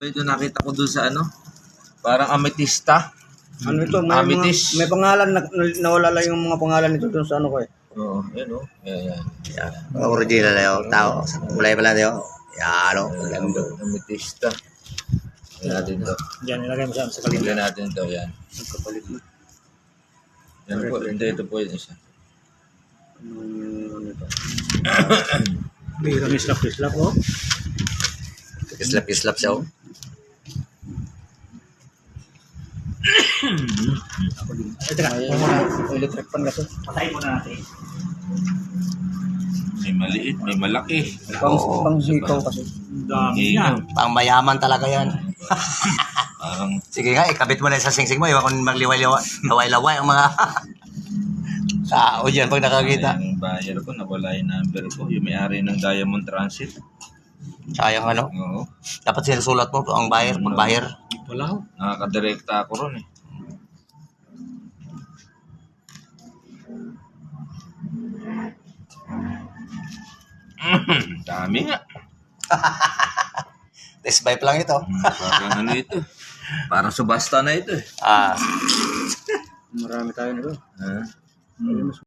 Ito nakita ko doon sa ano, parang ametista. Ano ito? Amethyst. May pangalan na nawala lang yung mga pangalan nito doon sa ano ko eh. Oo, yan o. Yan. Original na yun, tao. Mulai pala yun. Yan o, ganda. Ametista. Yan natin to. Diyan, nilagay mo sa Tingnan natin to, yan. Nagkapalit na. Yan po, ito po yung isa. Ano ito? Birang islap-islap oh. Kislap-kislap siya o. Ay, teka. Electric pan kasi. Patayin muna natin. May maliit, may malaki. Pang zikaw kasi. Dami yan. Pang mayaman talaga yan. Parang, Sige nga, ikabit mo na sa singsing mo. Iwan kung magliway-laway ang mga tao dyan pag nakakita. yung buyer ko, nawala yung number ko. Yung may-ari ng Diamond Transit. Sayang ano. Oo. Dapat sinusulat mo ang buyer, pag-buyer. Wala ho. Nakakadirekta ako ron eh. Dami nga. Test vibe lang ito. Parang ano ito. Parang subasta na ito eh. Ah, Marami tayo nito. Ha?